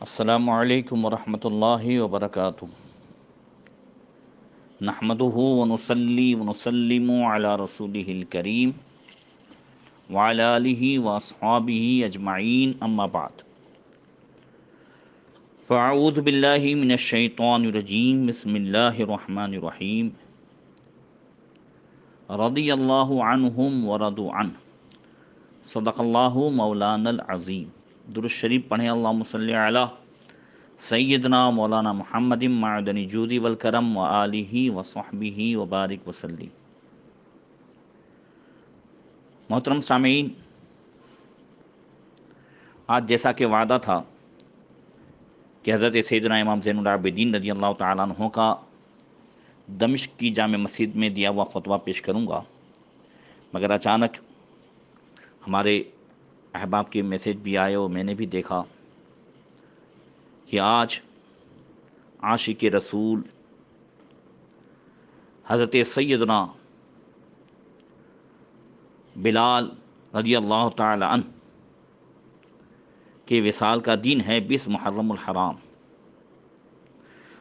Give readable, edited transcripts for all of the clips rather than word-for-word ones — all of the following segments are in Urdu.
السلام علیکم ورحمۃ اللہ وبرکاتہ۔ نحمدہ ونصلی ونسلم علی رسولہ الکریم وعلی آلہ واصحابہ اجمعین، اما بعد فاعوذ باللہ من الشیطان الرجیم، بسم اللہ الرحمن الرحیم۔ رضی اللہ عنہم ورضوا عنہ، صدق اللہ مولانا العظیم۔ درود شریف پڑھیں، اللہم صلی علی سیدنا مولانا محمد معدن جودی والکرم وآلہ وصحبہ وبارک وسلم۔ محترم سامعین، آج جیسا کہ وعدہ تھا کہ حضرت سیدنا امام زین العابدین رضی اللہ تعالیٰ عنہ کا دمشق کی جامع مسجد میں دیا ہوا خطبہ پیش کروں گا، مگر اچانک ہمارے احباب کے میسیج بھی آئے اور میں نے بھی دیکھا کہ آج عاشق رسول حضرت سیدنا بلال رضی اللہ تعالی عنہ کے وصال کا دن ہے 20 محرم الحرام۔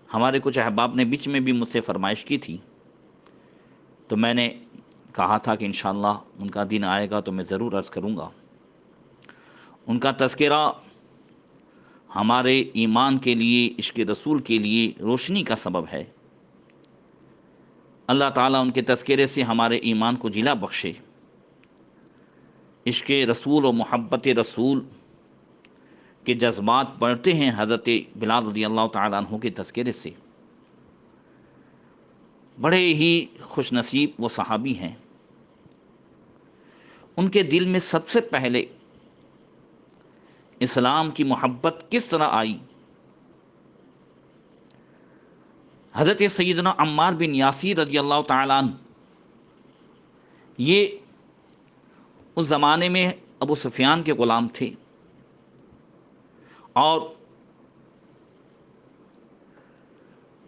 ہمارے کچھ احباب نے بیچ میں بھی مجھ سے فرمائش کی تھی، تو میں نے کہا تھا کہ انشاءاللہ ان کا دن آئے گا تو میں ضرور عرض کروں گا۔ ان کا تذکرہ ہمارے ایمان کے لیے، عشق رسول کے لیے روشنی کا سبب ہے۔ اللہ تعالیٰ ان کے تذکرے سے ہمارے ایمان کو جلا بخشے۔ عشق رسول و محبت رسول کے جذبات بڑھتے ہیں حضرت بلال رضی اللہ تعالیٰ عنہ کے تذکرے سے۔ بڑے ہی خوش نصیب وہ صحابی ہیں، ان کے دل میں سب سے پہلے اسلام کی محبت کس طرح آئی؟ حضرت سیدنا عمار بن یاسر رضی اللہ تعالیٰ عنہ، یہ اس زمانے میں ابو سفیان کے غلام تھے، اور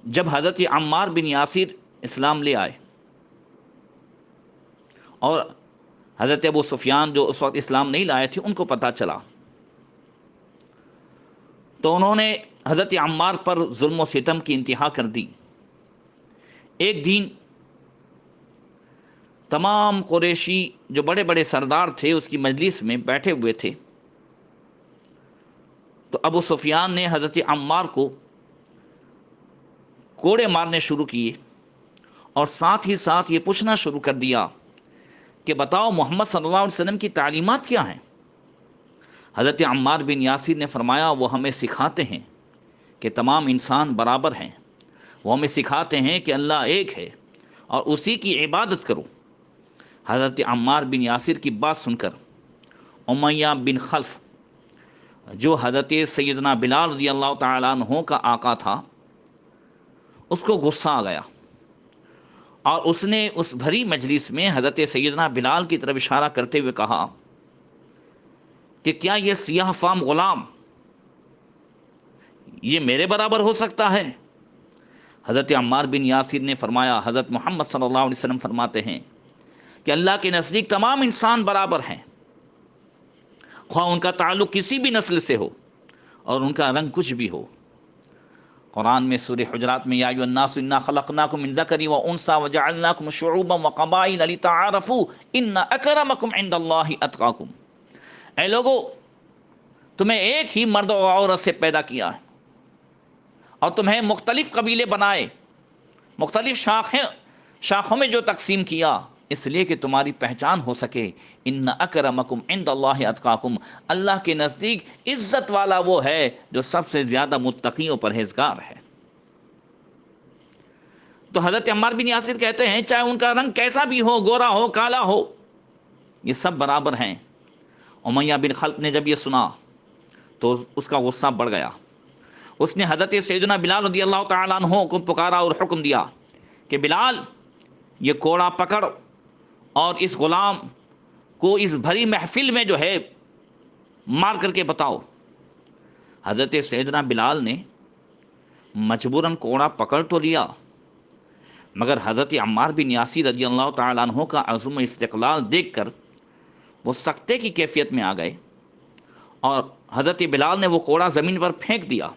جب حضرت عمار بن یاسر اسلام لے آئے اور حضرت ابو سفیان جو اس وقت اسلام نہیں لائے تھے ان کو پتہ چلا، تو انہوں نے حضرت عمار پر ظلم و ستم کی انتہا کر دی۔ ایک دن تمام قریشی جو بڑے بڑے سردار تھے اس کی مجلس میں بیٹھے ہوئے تھے، تو ابو سفیان نے حضرت عمار کو کوڑے مارنے شروع کیے، اور ساتھ ہی ساتھ یہ پوچھنا شروع کر دیا کہ بتاؤ محمد صلی اللہ علیہ وسلم کی تعلیمات کیا ہیں؟ حضرت عمار بن یاسر نے فرمایا وہ ہمیں سکھاتے ہیں کہ تمام انسان برابر ہیں، وہ ہمیں سکھاتے ہیں کہ اللہ ایک ہے اور اسی کی عبادت کرو۔ حضرت عمار بن یاسر کی بات سن کر امیہ بن خلف، جو حضرت سیدنا بلال رضی اللہ تعالیٰ عنہ کا آقا تھا، اس کو غصہ آ گیا، اور اس نے اس بھری مجلس میں حضرت سیدنا بلال کی طرف اشارہ کرتے ہوئے کہا کہ کیا یہ سیاہ فام غلام یہ میرے برابر ہو سکتا ہے؟ حضرت عمار بن یاسر نے فرمایا حضرت محمد صلی اللہ علیہ وسلم فرماتے ہیں کہ اللہ کے نزدیک تمام انسان برابر ہیں، خواہ ان کا تعلق کسی بھی نسل سے ہو اور ان کا رنگ کچھ بھی ہو۔ قرآن میں سورہ حجرات میں یا ایھا الناس انا خلقناکم من ذکر وانثی وجعلناکم شعوبا وقبائل لتعارفوا ان اکرمکم عند اللہ اتقاکم۔ اے لوگو، تمہیں ایک ہی مرد و عورت سے پیدا کیا ہے اور تمہیں مختلف قبیلے بنائے، مختلف شاخوں میں جو تقسیم کیا، اس لیے کہ تمہاری پہچان ہو سکے۔ ان اکرمکم عند اللہ اتقاکم، اللہ کے نزدیک عزت والا وہ ہے جو سب سے زیادہ متقی و پرہیزگار ہے۔ تو حضرت عمار بن یاسر کہتے ہیں چاہے ان کا رنگ کیسا بھی ہو، گورا ہو، کالا ہو، یہ سب برابر ہیں۔ امیہ بن خلف نے جب یہ سنا تو اس کا غصہ بڑھ گیا، اس نے حضرت سیدنا بلال رضی اللہ تعالیٰ عنہ کو پکارا اور حکم دیا کہ بلال، یہ کوڑا پکڑ اور اس غلام کو اس بھری محفل میں جو ہے مار کر کے بتاؤ۔ حضرت سیدنا بلال نے مجبوراً کوڑا پکڑ تو لیا، مگر حضرت عمار بن یاسر رضی اللہ تعالیٰ عنہ کا عزم و استقلال دیکھ کر وہ سختے کی کیفیت میں آ گئے، اور حضرت بلال نے وہ کوڑا زمین پر پھینک دیا۔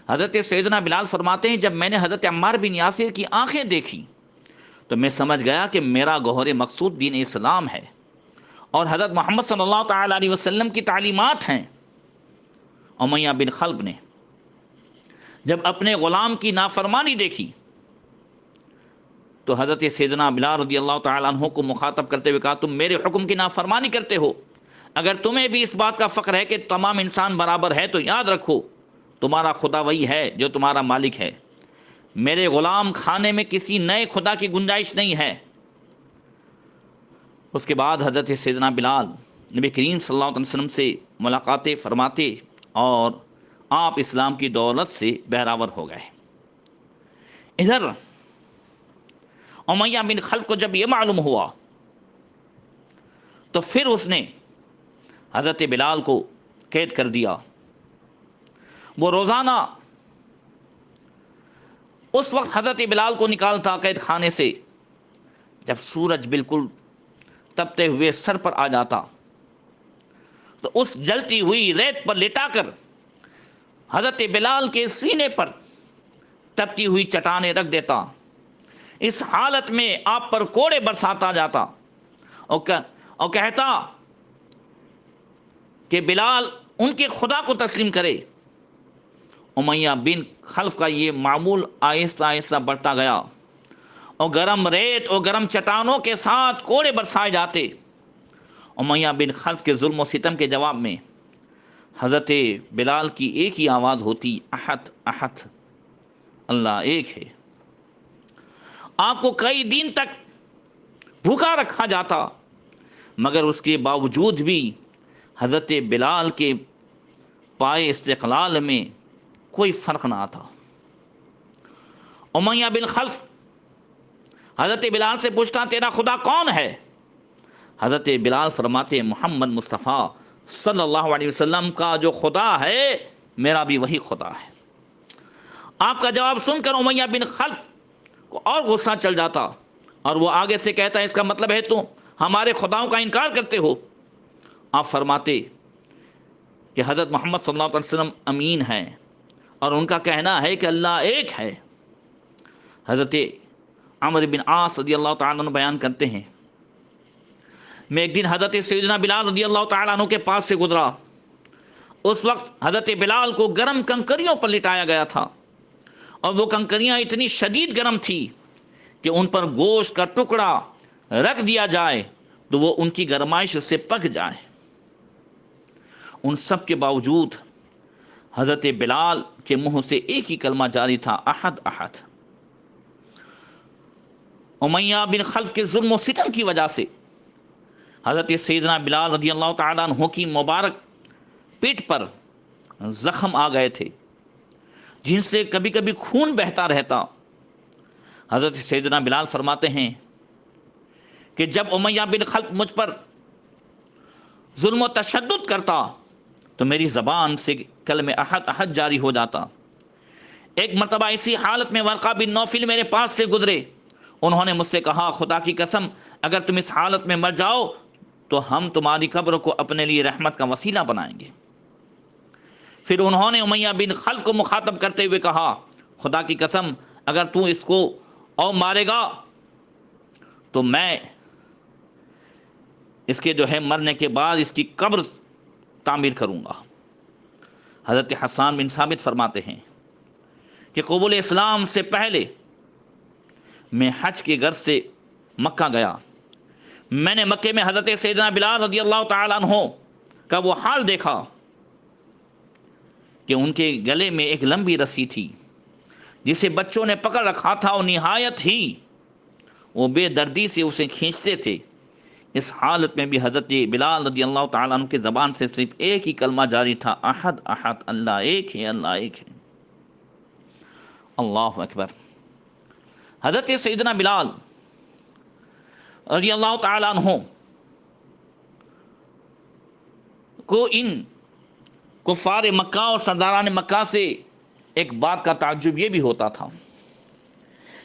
حضرت سیدنا بلال فرماتے ہیں جب میں نے حضرت عمار بن یاسر کی آنکھیں دیکھی تو میں سمجھ گیا کہ میرا گوہر مقصود دین اسلام ہے اور حضرت محمد صلی اللہ تعالی علیہ وسلم کی تعلیمات ہیں۔ امیہ بن خلف نے جب اپنے غلام کی نافرمانی دیکھی تو حضرت سیدنا بلال رضی اللہ تعالیٰ عنہ کو مخاطب کرتے ہوئے کہا تم میرے حکم کی نافرمانی کرتے ہو، اگر تمہیں بھی اس بات کا فخر ہے کہ تمام انسان برابر ہے تو یاد رکھو تمہارا خدا وہی ہے جو تمہارا مالک ہے، میرے غلام کھانے میں کسی نئے خدا کی گنجائش نہیں ہے۔ اس کے بعد حضرت سیدنا بلال نبی کریم صلی اللہ علیہ وسلم سے ملاقاتیں فرماتے اور آپ اسلام کی دولت سے بہراور ہو گئے۔ ادھر امیہ بن خلف کو جب یہ معلوم ہوا تو پھر اس نے حضرت بلال کو قید کر دیا۔ وہ روزانہ اس وقت حضرت بلال کو نکالتا قید خانے سے جب سورج بالکل تپتے ہوئے سر پر آ جاتا تو اس جلتی ہوئی ریت پر لٹا کر حضرت بلال کے سینے پر تپتی ہوئی چٹانیں رکھ دیتا۔ اس حالت میں آپ پر کوڑے برساتا جاتا اور کہتا کہ بلال ان کے خدا کو تسلیم کرے۔ امیہ بن خلف کا یہ معمول آہستہ آہستہ بڑھتا گیا اور گرم ریت اور گرم چٹانوں کے ساتھ کوڑے برسائے جاتے۔ امیہ بن خلف کے ظلم و ستم کے جواب میں حضرت بلال کی ایک ہی آواز ہوتی، احد احد، اللہ ایک ہے۔ آپ کو کئی دن تک بھوکا رکھا جاتا مگر اس کے باوجود بھی حضرت بلال کے پائے استقلال میں کوئی فرق نہ آتا۔ امیہ بن خلف حضرت بلال سے پوچھتا تیرا خدا کون ہے؟ حضرت بلال فرماتے محمد مصطفیٰ صلی اللہ علیہ وسلم کا جو خدا ہے میرا بھی وہی خدا ہے۔ آپ کا جواب سن کر امیہ بن خلف کو اور غصہ چل جاتا اور وہ آگے سے کہتا اس کا مطلب ہے تم ہمارے خداؤں کا انکار کرتے ہو۔ آپ فرماتے کہ حضرت محمد صلی اللہ علیہ وسلم امین ہیں اور ان کا کہنا ہے کہ اللہ ایک ہے۔ حضرت عمرو بن عاص رضی اللہ تعالیٰ عنہ بیان کرتے ہیں میں ایک دن حضرت سیدنا بلال رضی اللہ تعالیٰ عنہ کے پاس سے گزرا۔ اس وقت حضرت بلال کو گرم کنکریوں پر لٹایا گیا تھا اور وہ کنکریاں اتنی شدید گرم تھی کہ ان پر گوشت کا ٹکڑا رکھ دیا جائے تو وہ ان کی گرمائش سے پک جائے۔ ان سب کے باوجود حضرت بلال کے منہ سے ایک ہی کلمہ جاری تھا، احد احد۔ امیہ بن خلف کے ظلم و ستم کی وجہ سے حضرت سیدنا بلال رضی اللہ تعالیٰ عنہ کی مبارک پیٹھ پر زخم آ گئے تھے جن سے کبھی کبھی خون بہتا رہتا۔ حضرت سیدنا بلال فرماتے ہیں کہ جب امیہ بن خلف مجھ پر ظلم و تشدد کرتا تو میری زبان سے کلمہ احد احد جاری ہو جاتا۔ ایک مرتبہ اسی حالت میں ورقہ بن نوفل میرے پاس سے گزرے۔ انہوں نے مجھ سے کہا خدا کی قسم اگر تم اس حالت میں مر جاؤ تو ہم تمہاری قبر کو اپنے لیے رحمت کا وسیلہ بنائیں گے۔ پھر انہوں نے امیہ بن خلف کو مخاطب کرتے ہوئے کہا خدا کی قسم اگر تو اس کو اور مارے گا تو میں اس کے مرنے کے بعد اس کی قبر تعمیر کروں گا۔ حضرت حسان بن ثابت فرماتے ہیں کہ قبول اسلام سے پہلے میں حج کے غرض سے مکہ گیا۔ میں نے مکے میں حضرت سیدنا بلال رضی اللہ تعالیٰ عنہ کا وہ حال دیکھا کہ ان کے گلے میں ایک لمبی رسی تھی جسے بچوں نے پکڑ رکھا تھا اور نہایت ہی وہ بے دردی سے اسے کھینچتے تھے۔ اس حالت میں بھی حضرت بلال رضی اللہ تعالیٰ عنہ کی زبان سے صرف ایک ہی کلمہ جاری تھا، احد احد، اللہ ایک ہے، اللہ ایک ہے۔ اللہ اکبر۔ حضرت سیدنا بلال رضی اللہ تعالیٰ عنہ کو ان کفار مکہ اور سرداران مکہ سے ایک بات کا تعجب یہ بھی ہوتا تھا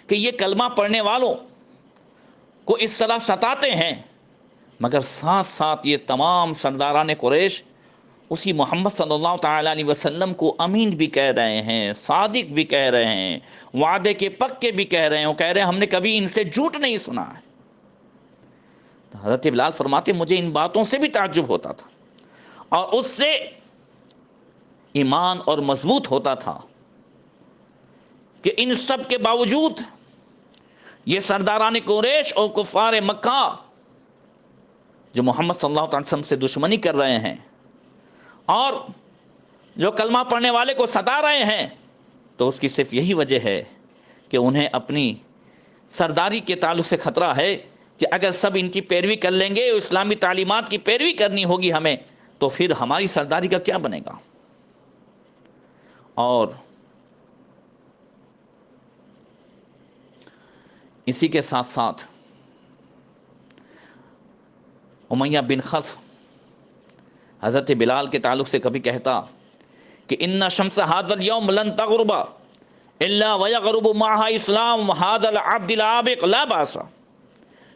کہ یہ کلمہ پڑھنے والوں کو اس طرح ستاتے ہیں مگر ساتھ ساتھ یہ تمام سرداران قریش اسی محمد صلی اللہ تعالی علیہ وسلم کو امین بھی کہہ رہے ہیں، صادق بھی کہہ رہے ہیں، وعدے کے پکے بھی کہہ رہے ہیں، وہ کہہ رہے ہیں ہم نے کبھی ان سے جھوٹ نہیں سنا ہے۔ تو حضرت بلال فرماتے مجھے ان باتوں سے بھی تعجب ہوتا تھا، اور اس سے ایمان اور مضبوط ہوتا تھا کہ ان سب کے باوجود یہ سرداران قریش اور کفار مکہ جو محمد صلی اللہ علیہ وسلم سے دشمنی کر رہے ہیں اور جو کلمہ پڑھنے والے کو ستا رہے ہیں، تو اس کی صرف یہی وجہ ہے کہ انہیں اپنی سرداری کے تعلق سے خطرہ ہے کہ اگر سب ان کی پیروی کر لیں گے، اسلامی تعلیمات کی پیروی کرنی ہوگی ہمیں، تو پھر ہماری سرداری کا کیا بنے گا۔ اور اسی کے ساتھ ساتھ امیہ بن خلف حضرت بلال کے تعلق سے کبھی کہتا کہ ان شمس هذا اليوم لن تغرب الا ويغرب معها اسلام هذا العبد العابق لا باس،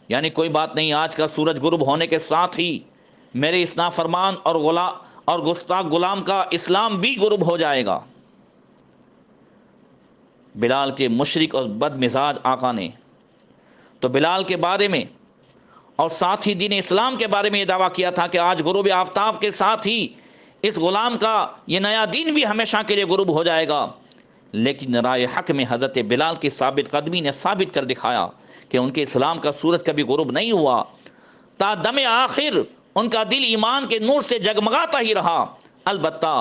یعنی کوئی بات نہیں، آج کا سورج غروب ہونے کے ساتھ ہی میرے اس نافرمان اور گستاخ غلام کا اسلام بھی غروب ہو جائے گا۔ بلال کے مشرک اور بد مزاج آقا نے تو بلال کے بارے میں اور ساتھ ہی دین اسلام کے بارے میں یہ دعویٰ کیا تھا کہ آج غروب آفتاب کے ساتھ ہی اس غلام کا یہ نیا دین بھی ہمیشہ کے لیے غروب ہو جائے گا، لیکن رائے حق میں حضرت بلال کی ثابت قدمی نے ثابت کر دکھایا کہ ان کے اسلام کا سورج کبھی غروب نہیں ہوا، تا دم آخر ان کا دل ایمان کے نور سے جگمگاتا ہی رہا۔ البتہ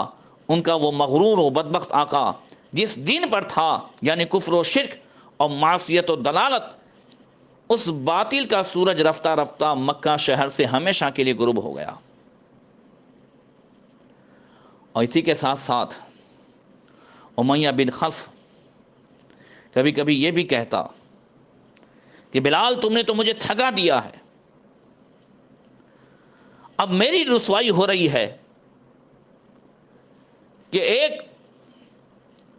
ان کا وہ مغرور و بدبخت آقا جس دین پر تھا، یعنی کفر و شرک اور معصیت و دلالت، اس باطل کا سورج رفتہ رفتہ مکہ شہر سے ہمیشہ کے لیے غروب ہو گیا۔ اور اسی کے ساتھ ساتھ امیہ بن خلف کبھی کبھی یہ بھی کہتا کہ بلال تم نے تو مجھے ٹھگا دیا ہے، اب میری رسوائی ہو رہی ہے کہ ایک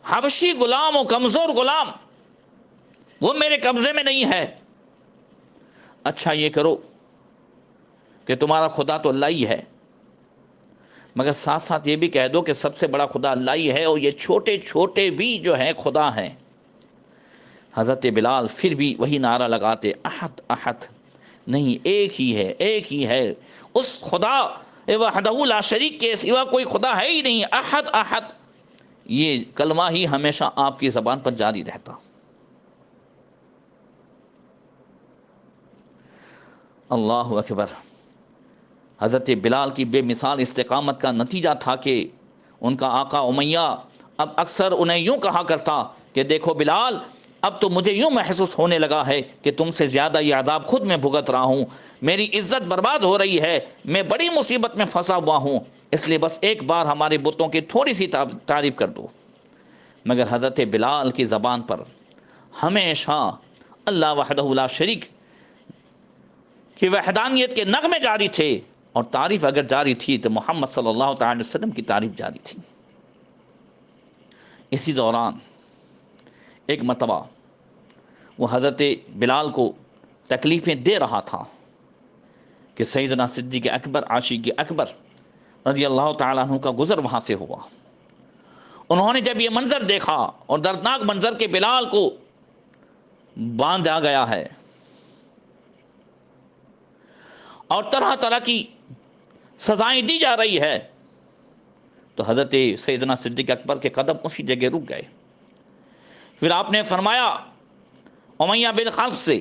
حبشی غلام و کمزور غلام وہ میرے قبضے میں نہیں ہے۔ اچھا یہ کرو کہ تمہارا خدا تو اللہ ہی ہے، مگر ساتھ ساتھ یہ بھی کہہ دو کہ سب سے بڑا خدا اللہ ہی ہے، اور یہ چھوٹے چھوٹے بھی جو ہیں خدا ہیں۔ حضرت بلال پھر بھی وہی نعرہ لگاتے، احد احد، نہیں ایک ہی ہے، ایک ہی ہے، اس خدا وحدہ لا شریک کے سوا کوئی خدا ہے ہی نہیں، احد احد، یہ کلمہ ہی ہمیشہ آپ کی زبان پر جاری رہتا۔ اللہ اکبر۔ حضرت بلال کی بے مثال استقامت کا نتیجہ تھا کہ ان کا آقا امیہ اب اکثر انہیں یوں کہا کرتا کہ دیکھو بلال، اب تو مجھے یوں محسوس ہونے لگا ہے کہ تم سے زیادہ یہ عذاب خود میں بھگت رہا ہوں، میری عزت برباد ہو رہی ہے، میں بڑی مصیبت میں پھنسا ہوا ہوں، اس لیے بس ایک بار ہمارے بتوں کی تھوڑی سی تعریف کر دو۔ مگر حضرت بلال کی زبان پر ہمیشہ اللہ وحدہ لا شریک کہ وحدانیت کے نغمے جاری تھے، اور تعریف اگر جاری تھی تو محمد صلی اللہ تعالی وسلم کی تعریف جاری تھی۔ اسی دوران ایک مرتبہ وہ حضرت بلال کو تکلیفیں دے رہا تھا کہ سیدنا صدیق اکبر عاشق اکبر رضی اللہ تعالیٰ عنہ کا گزر وہاں سے ہوا۔ انہوں نے جب یہ منظر دیکھا اور دردناک منظر کے بلال کو باندھا گیا ہے اور طرح طرح کی سزائیں دی جا رہی ہے، تو حضرت سیدنا صدیق اکبر کے قدم اسی جگہ رک گئے۔ پھر آپ نے فرمایا امیہ بن خلف سے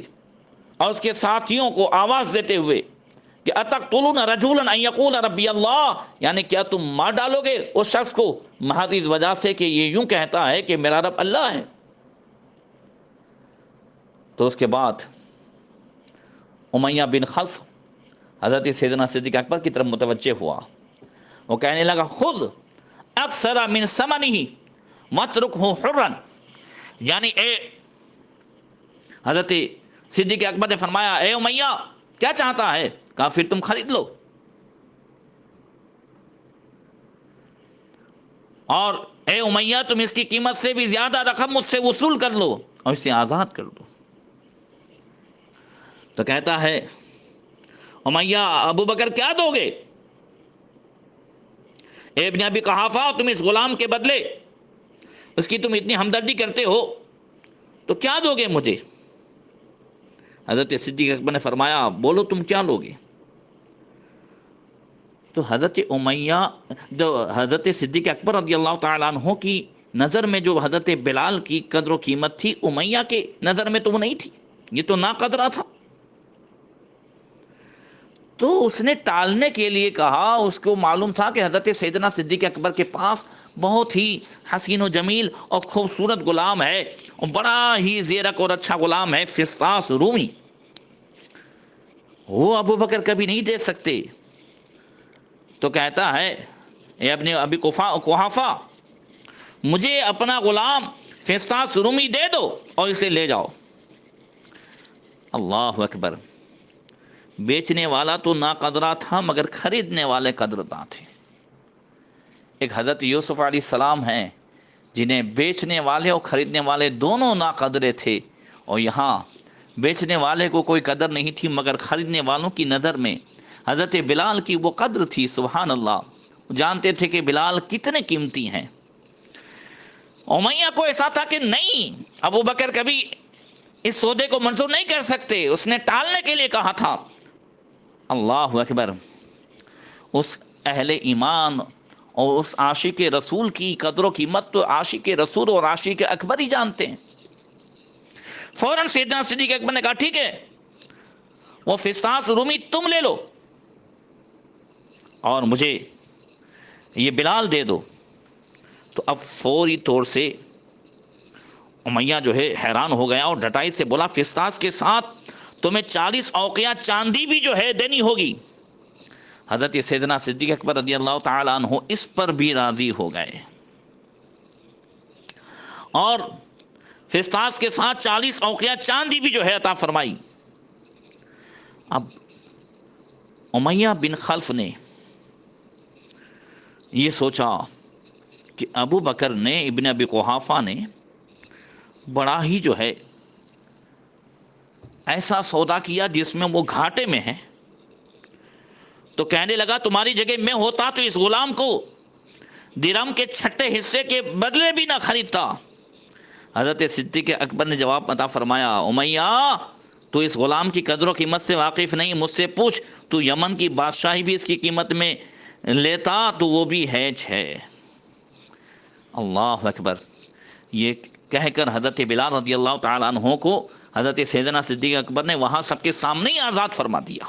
اور اس کے ساتھیوں کو آواز دیتے ہوئے کہ اتقتلون رجلا ان یقول ربی اللہ، یعنی کیا تم مار ڈالو گے اس شخص کو محض اس وجہ سے کہ یہ یوں کہتا ہے کہ میرا رب اللہ ہے۔ تو اس کے بعد امیہ بن خلف حضرت سیدنا صدیق اکبر کی طرف متوجہ ہوا، وہ کہنے لگا خذ اکثر من ثمنہ واترکہ حرا، یعنی اے حضرت صدیق اکبر نے فرمایا اے امیہ کیا چاہتا ہے، کہا پھر تم خرید لو، اور اے امیہ تم اس کی قیمت سے بھی زیادہ رقم مجھ سے وصول کر لو اور اسے آزاد کر دو۔ تو کہتا ہے امیہ ابو بکر کیا دو گے؟ اے ابن ابی قحافہ، تم اس غلام کے بدلے اس کی تم اتنی ہمدردی کرتے ہو تو کیا دو گے مجھے؟ حضرت صدیق اکبر نے فرمایا بولو تم کیا لوگے؟ تو حضرت صدیق اکبر رضی اللہ تعالیٰ عنہ کی نظر میں جو حضرت بلال کی قدر و قیمت تھی، امیہ کے نظر میں تو وہ نہیں تھی، یہ تو ناقدرہ تھا۔ تو اس نے ٹالنے کے لیے کہا، اس کو معلوم تھا کہ حضرت سیدنا صدیق اکبر کے پاس بہت ہی حسین و جمیل اور خوبصورت غلام ہے، اور بڑا ہی زیرک اور اچھا غلام ہے، فسطاس رومی، وہ ابو بکر کبھی نہیں دے سکتے۔ تو کہتا ہے اے ابن ابی قحافہ، مجھے اپنا غلام فسطاس رومی دے دو اور اسے لے جاؤ۔ اللہ اکبر! بیچنے والا تو ناقدرہ تھا مگر خریدنے والے قدرداں تھے۔ ایک حضرت یوسف علیہ السلام ہیں جنہیں بیچنے والے اور خریدنے والے دونوں ناقدرے تھے، اور یہاں بیچنے والے کو کوئی قدر نہیں تھی مگر خریدنے والوں کی نظر میں حضرت بلال کی وہ قدر تھی۔ سبحان اللہ! جانتے تھے کہ بلال کتنے قیمتی ہیں۔ امیہ کو ایسا تھا کہ نہیں، ابو بکر کبھی اس سودے کو منظور نہیں کر سکتے، اس نے ٹالنے کے لیے کہا تھا۔ اللہ اکبر! اس اہل ایمان اور اس عاشق رسول کی قدر و قیمت تو عاشق رسول اور عاشق اکبر ہی جانتے ہیں۔ فوراً سیدنا صدیق اکبر نے کہا ٹھیک ہے، وہ فسطاس رومی تم لے لو اور مجھے یہ بلال دے دو۔ تو اب فوری طور سے امیہ جو ہے حیران ہو گیا اور ڈٹائی سے بولا فسطاس کے ساتھ تمہیں 40 اوقیہ چاندی بھی جو ہے دینی ہوگی۔ حضرت سیدنا صدیق اکبر رضی اللہ تعالیٰ عنہ اس پر بھی راضی ہو گئے اور فسطاس کے ساتھ 40 اوقیہ چاندی بھی جو ہے عطا فرمائی۔ اب امیہ بن خلف نے یہ سوچا کہ ابو بکر نے، ابن ابی قحافہ نے بڑا ہی جو ہے ایسا سودا کیا جس میں وہ گھاٹے میں ہے، تو کہنے لگا تمہاری جگہ میں ہوتا تو اس غلام کو درہم کے چھٹے حصے کے بدلے بھی نہ خریدتا۔ حضرت صدیق اکبر نے جواب عطا فرمایا امیہ تو اس غلام کی قدر و قیمت سے واقف نہیں، مجھ سے پوچھ، تو یمن کی بادشاہی بھی اس کی قیمت میں لیتا تو وہ بھی ہیچ ہے۔ اللہ اکبر! یہ کہہ کر حضرت بلال رضی اللہ تعالیٰ عنہ کو حضرت سیدنا صدیق اکبر نے وہاں سب کے سامنے ہی آزاد فرما دیا،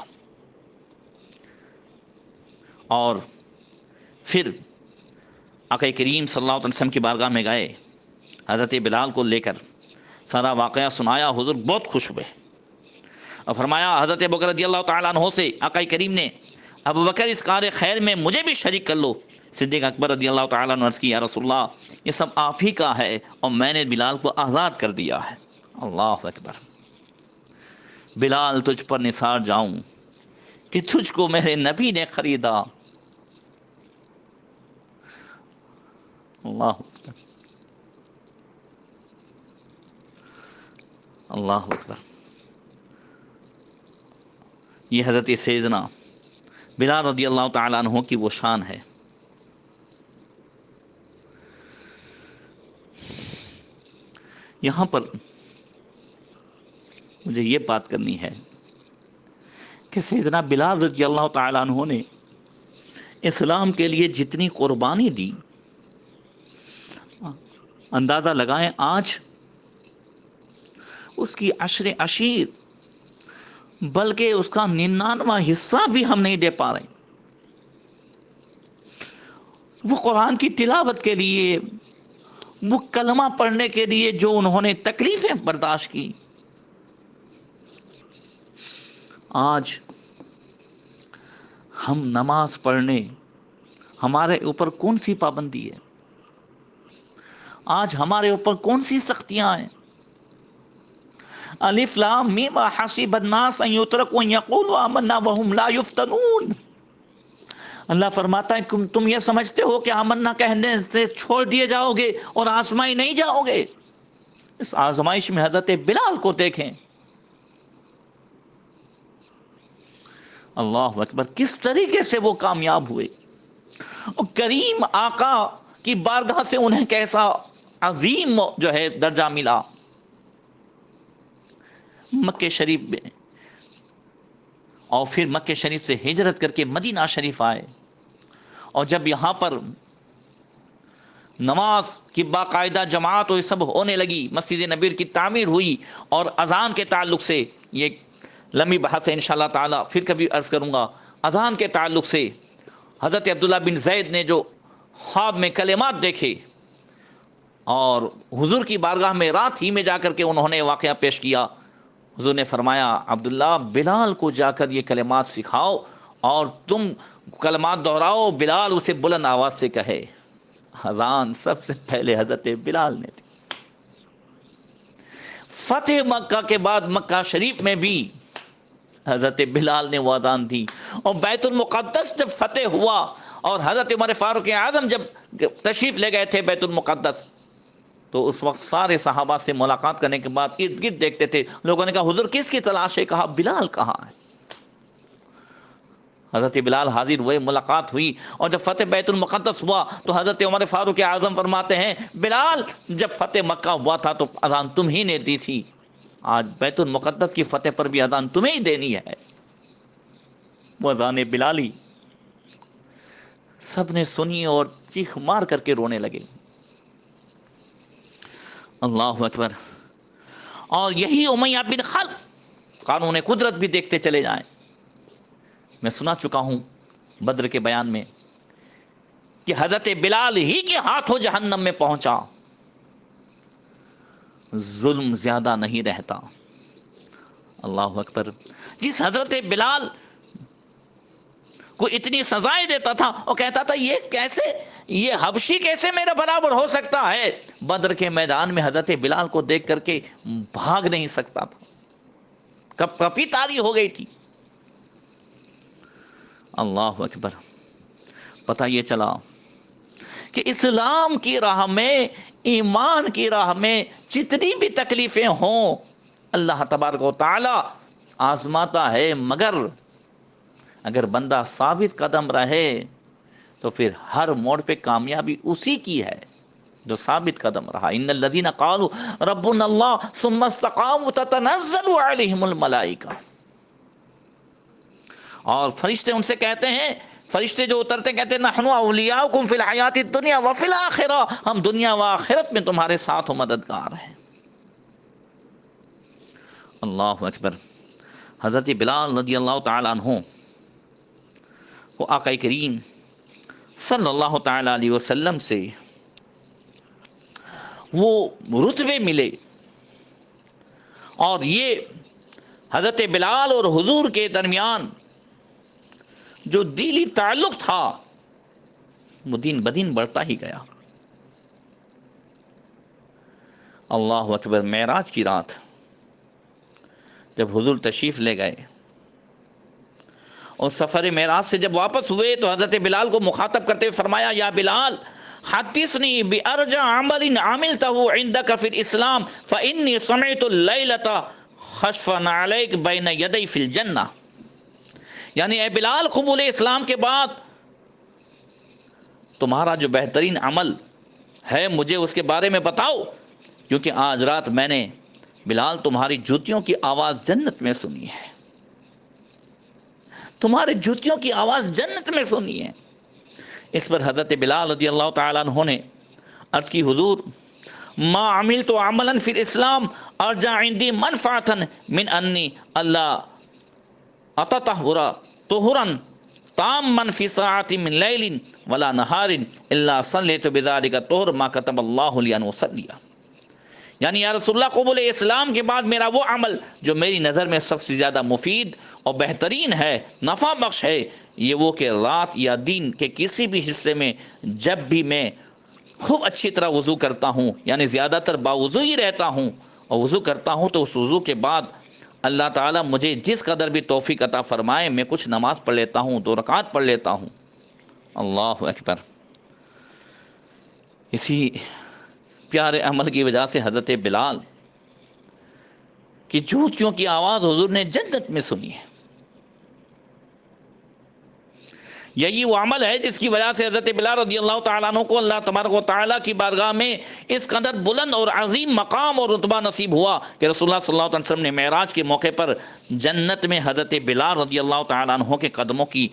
اور پھر آقا کریم صلی اللہ علیہ وسلم کی بارگاہ میں گئے، حضرت بلال کو لے کر سارا واقعہ سنایا، حضور بہت خوش ہوئے اور فرمایا حضرت ابو بکر رضی اللہ تعالیٰ عنہ سے آقا کریم نے ابو بکر اس کار خیر میں مجھے بھی شریک کر لو۔ صدیق اکبر رضی اللہ تعالیٰ عنہ عرض کی یا رسول اللہ یہ سب آپ ہی کا ہے اور میں نے بلال کو آزاد کر دیا ہے۔ اللہ اکبر! بلال تجھ پر نثار جاؤں کہ تجھ کو میرے نبی نے خریدا۔ اللہ اکبر! اللہ اکبر! یہ حضرت سیدنا بلال رضی اللہ تعالیٰ عنہ کی وہ شان ہے۔ یہاں پر مجھے یہ بات کرنی ہے کہ سیدنا بلال رضی اللہ تعالیٰ عنہ نے اسلام کے لیے جتنی قربانی دی، اندازہ لگائیں آج اس کی عشر عشیر بلکہ اس کا 99واں حصہ بھی ہم نہیں دے پا رہے۔ وہ قرآن کی تلاوت کے لیے، وہ کلمہ پڑھنے کے لیے جو انہوں نے تکلیفیں برداشت کی، آج ہم نماز پڑھنے ہمارے اوپر کون سی پابندی ہے؟ آج ہمارے اوپر کون سی سختیاں ہیں؟ الف لام میم حسب الناس ان یترکوا ان یقولوا آمنا وهم لا یفتنون۔ اللہ فرماتا ہے تم یہ سمجھتے ہو کہ آمنا کہنے سے چھوڑ دیے جاؤ گے اور آزمائی نہیں جاؤ گے؟ اس آزمائش میں حضرت بلال کو دیکھیں، اللہ اکبر! کس طریقے سے وہ کامیاب ہوئے، اور کریم آقا کی بارگاہ سے انہیں کیسا عظیم جو ہے درجہ ملا. مکہ شریف میں، اور پھر مکہ شریف سے ہجرت کر کے مدینہ شریف آئے، اور جب یہاں پر نماز کی باقاعدہ جماعت و سب ہونے لگی، مسجد نبوی کی تعمیر ہوئی، اور اذان کے تعلق سے یہ لمبی بحث ہے انشاءاللہ تعالی، پھر کبھی عرض کروں گا. اذان کے تعلق سے حضرت عبداللہ بن زید نے جو خواب میں کلمات دیکھے، اور حضور کی بارگاہ میں رات ہی میں جا کر کے انہوں نے واقعہ پیش کیا. حضور نے فرمایا عبداللہ بلال کو جا کر یہ کلمات سکھاؤ، اور تم کلمات دہراؤ، بلال اسے بلند آواز سے کہے. اذان سب سے پہلے حضرت بلال نے دی. فتح مکہ کے بعد مکہ شریف میں بھی حضرت بلال نے وہ اذان دی. اور بیت المقدس جب فتح ہوا، اور حضرت عمر فاروق اعظم جب تشریف لے گئے تھے بیت المقدس، تو اس وقت سارے صحابہ سے ملاقات کرنے کے بعد ارد گرد دیکھتے تھے. لوگوں نے کہا حضور کس کی تلاش ہے؟ کہا بلال کہاں ہے؟ حضرت بلال حاضر ہوئے، ملاقات ہوئی. اور جب فتح بیت المقدس ہوا تو حضرت عمر فاروق اعظم فرماتے ہیں بلال جب فتح مکہ ہوا تھا تو اذان تم ہی نے دی تھی، آج بیت المقدس کی فتح پر بھی اذان تمہیں ہی دینی ہے. وہ اذان بلالی سب نے سنی اور چیخ مار کر کے رونے لگے. اللہ اکبر. اور یہی امیہ بن خلف قانون قدرت بھی دیکھتے چلے جائیں. میں سنا چکا ہوں بدر کے بیان میں کہ حضرت بلال ہی کے ہاتھوں جہنم میں پہنچا. ظلم زیادہ نہیں رہتا. اللہ اکبر. جس حضرت بلال کو اتنی سزائیں دیتا تھا، اور کہتا تھا یہ کیسے، یہ حبشی کیسے میرے برابر ہو سکتا ہے، بدر کے میدان میں حضرت بلال کو دیکھ کر کے بھاگ نہیں سکتا تھا، کب کپی تاری ہو گئی تھی. اللہ اکبر. پتہ یہ چلا کہ اسلام کی راہ میں، ایمان کی راہ میں جتنی بھی تکلیفیں ہوں اللہ تبارک و تعالی آزماتا ہے، مگر اگر بندہ ثابت قدم رہے تو پھر ہر موڑ پہ کامیابی اسی کی ہے جو ثابت قدم رہا. ان الذین قالوا ربنا اللہ ثم استقاموا تتنزل علیہم الملائکہ. اور فرشتے ان سے کہتے ہیں، فرشتے جو اترتے کہتے ہیں نحن اولیاؤکم فی الحیات الدنیا وفی الآخرہ، ہم دنیا و آخرت میں تمہارے ساتھ و مددگار ہیں. اللہ اکبر. حضرت بلال رضی اللہ تعالی عنہ کو آقا کریم صلی اللہ تعالی علیہ وسلم سے وہ رتبے ملے، اور یہ حضرت بلال اور حضور کے درمیان جو دلی تعلق تھا وہ دن بدن بڑھتا ہی گیا. اللہ اکبر. معراج کی رات جب حضور تشریف لے گئے اور سفر معراج سے جب واپس ہوئے تو حضرت بلال کو مخاطب کرتے ہوئے فرمایا یا بلال حدثنی بارجع عمل عملته عندك في الاسلام فاني سمعت الليله خشفا عليك بين يدي في الجنہ. یعنی اے بلال قبول اسلام کے بعد تمہارا جو بہترین عمل ہے مجھے اس کے بارے میں بتاؤ، کیونکہ آج رات میں نے بلال تمہاری جوتیوں کی آواز جنت میں سنی ہے، تمہارے جوتیوں کی آواز جنت میں سنی ہے. اس پر حضرت بلال رضی اللہ تعالیٰ عنہ نے عرض کی حضور ما عملت عملا فی الاسلام ارجع عندی منفعتا من انی اللہ اتطہر طہرا تاما فی ساعت من لیل ولا نہار الا صلیت بذلک الطہر ما کتب اللہ لی ان اصلی. یعنی یا رسول اللہ قبول اسلام کے بعد میرا وہ عمل جو میری نظر میں سب سے زیادہ مفید اور بہترین ہے، نفع بخش ہے، یہ وہ کہ رات یا دن کے کسی بھی حصے میں جب بھی میں خوب اچھی طرح وضو کرتا ہوں، یعنی زیادہ تر باوضو ہی رہتا ہوں اور وضو کرتا ہوں، تو اس وضو کے بعد اللہ تعالیٰ مجھے جس قدر بھی توفیق عطا فرمائے میں کچھ نماز پڑھ لیتا ہوں، 2 رکعت پڑھ لیتا ہوں. اللہ اکبر. اسی پیارے عمل کی وجہ سے حضرت بلال کی جوتیوں کی آواز حضور نے جنت میں سنی ہے. یہی وہ عمل ہے جس کی وجہ سے حضرت بلال رضی اللہ تعالیٰ عنہ کو اللہ تبارک و تعالیٰ کی بارگاہ میں اس قدر بلند اور عظیم مقام اور رتبہ نصیب ہوا کہ رسول اللہ صلی اللہ علیہ وسلم نے معراج کے موقع پر جنت میں حضرت بلال رضی اللہ تعالیٰ عنہ کے قدموں کی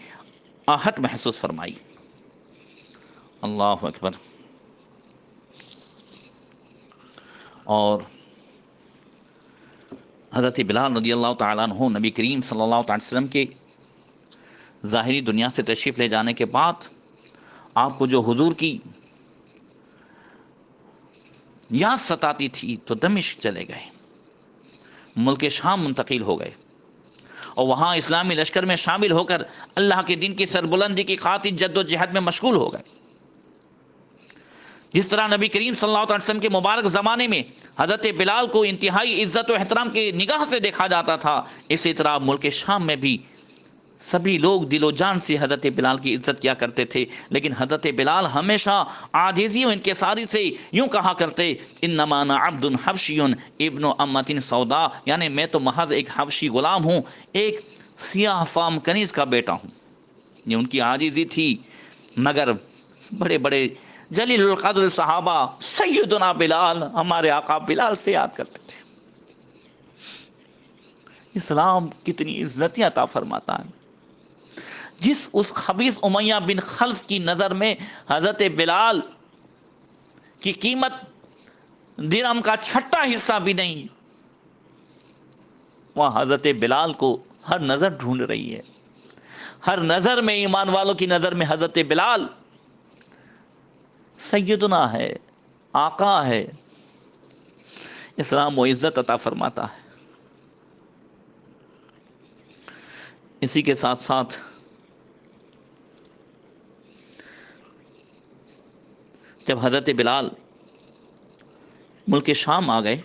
آہٹ محسوس فرمائی۔ اللہ اکبر۔ اور حضرت بلال رضی اللہ تعالیٰ عنہ نبی کریم صلی اللہ علیہ وسلم کے ظاہری دنیا سے تشریف لے جانے کے بعد آپ کو جو حضور کی یاد ستاتی تھی تو دمشق چلے گئے، ملک شام منتقل ہو گئے اور وہاں اسلامی لشکر میں شامل ہو کر اللہ کے دین کی سربلندی کی خاطر جد و جہد میں مشغول ہو گئے۔ جس طرح نبی کریم صلی اللہ علیہ وسلم کے مبارک زمانے میں حضرت بلال کو انتہائی عزت و احترام کی نگاہ سے دیکھا جاتا تھا، اسی طرح ملک شام میں بھی سبھی لوگ دل و جان سے حضرت بلال کی عزت کیا کرتے تھے، لیکن حضرت بلال ہمیشہ عاجزی و انکساری سے یوں کہا کرتے، انما انا عبد حبشی ابن امۃ سودا، یعنی میں تو محض ایک حبشی غلام ہوں، ایک سیاہ فام کنیز کا بیٹا ہوں۔ یہ ان کی عاجزی تھی، مگر بڑے بڑے جلیل القدر صحابہ سیدنا بلال، ہمارے آقا بلال سے یاد کرتے تھے۔ اسلام کتنی عزتیں عطا فرماتا ہے۔ جس اس خبیث امیہ بن خلف کی نظر میں حضرت بلال کی قیمت درہم کا چھٹا حصہ بھی نہیں، وہاں حضرت بلال کو ہر نظر ڈھونڈ رہی ہے، ہر نظر میں، ایمان والوں کی نظر میں حضرت بلال سیدنا ہے، آقا ہے۔ اسلام وہ عزت عطا فرماتا ہے۔ اسی کے ساتھ ساتھ جب حضرت بلال ملک شام آ گئے،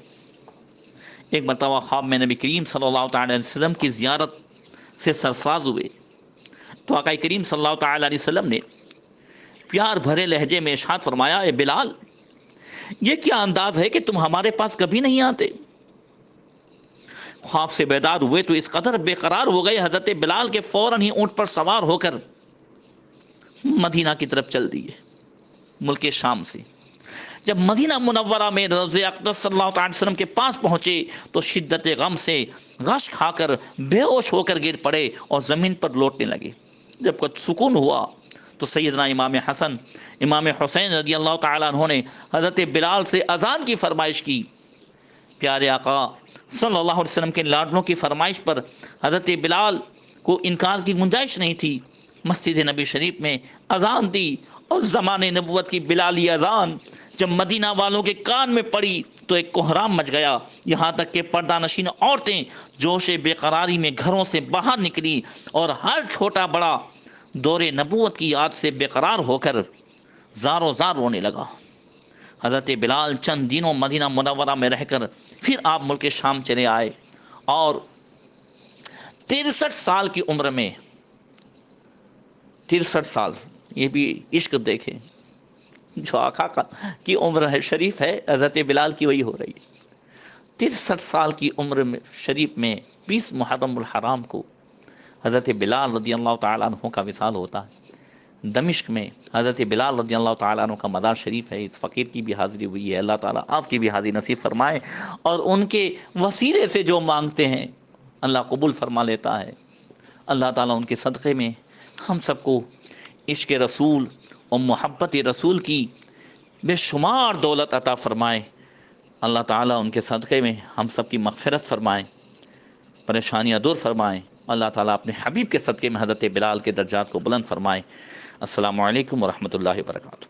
ایک مرتبہ خواب میں نبی کریم صلی اللہ تعالی علیہ وسلم کی زیارت سے سرفراز ہوئے تو آقا کریم صلی اللہ تعالی علیہ وسلم نے پیار بھرے لہجے میں ارشاد فرمایا، اے بلال، یہ کیا انداز ہے کہ تم ہمارے پاس کبھی نہیں آتے؟ خواب سے بیدار ہوئے تو اس قدر بے قرار ہو گئے حضرت بلال کے فوراً ہی اونٹ پر سوار ہو کر مدینہ کی طرف چل دیے ملک شام سے۔ جب مدینہ منورہ میں روضہ اقدس صلی اللہ علیہ وسلم کے پاس پہنچے تو شدت غم سے غش کھا کر بے ہوش ہو کر گر پڑے اور زمین پر لوٹنے لگے۔ جب کچھ سکون ہوا تو سیدنا امام حسن، امام حسین رضی اللہ تعالیٰ عنہ نے حضرت بلال سے اذان کی فرمائش کی۔ پیارے آقا صلی اللہ علیہ وسلم کے لاڈلوں کی فرمائش پر حضرت بلال کو انکار کی گنجائش نہیں تھی، مسجد نبی شریف میں اذان دی، اور زمان نبوت کی بلالی اذان جب مدینہ والوں کے کان میں پڑی تو ایک کوہرام مچ گیا، یہاں تک کہ پردہ نشین عورتیں جوش بے قراری میں گھروں سے باہر نکلی اور ہر چھوٹا بڑا دور نبوت کی یاد سے بے قرار ہو کر زار و زار رونے لگا۔ حضرت بلال چند دنوں مدینہ منورہ میں رہ کر پھر آپ ملک شام چلے آئے اور 63 سال کی عمر میں، 63 سال، یہ بھی عشق دیکھیں، جو آقا کی عمر ہے شریف ہے حضرت بلال کی وہی ہو رہی ہے۔ 63 سال کی عمر میں شریف میں 20 محرم الحرام کو حضرت بلال رضی اللہ تعالیٰ عنہ کا وصال ہوتا ہے۔ دمشق میں حضرت بلال رضی اللہ تعالیٰ عنہ کا مزار شریف ہے، اس فقیر کی بھی حاضری ہوئی ہے، اللہ تعالیٰ آپ کی بھی حاضری نصیب فرمائے، اور ان کے وسیلے سے جو مانگتے ہیں اللہ قبول فرما لیتا ہے۔ اللہ تعالیٰ ان کے صدقے میں ہم سب کو عشق رسول اور محبت رسول کی بے شمار دولت عطا فرمائے۔ اللہ تعالیٰ ان کے صدقے میں ہم سب کی مغفرت فرمائے، پریشانیاں دور فرمائے۔ اللہ تعالیٰ اپنے حبیب کے صدقے میں حضرت بلال کے درجات کو بلند فرمائے۔ السلام علیکم ورحمۃ اللہ وبرکاتہ۔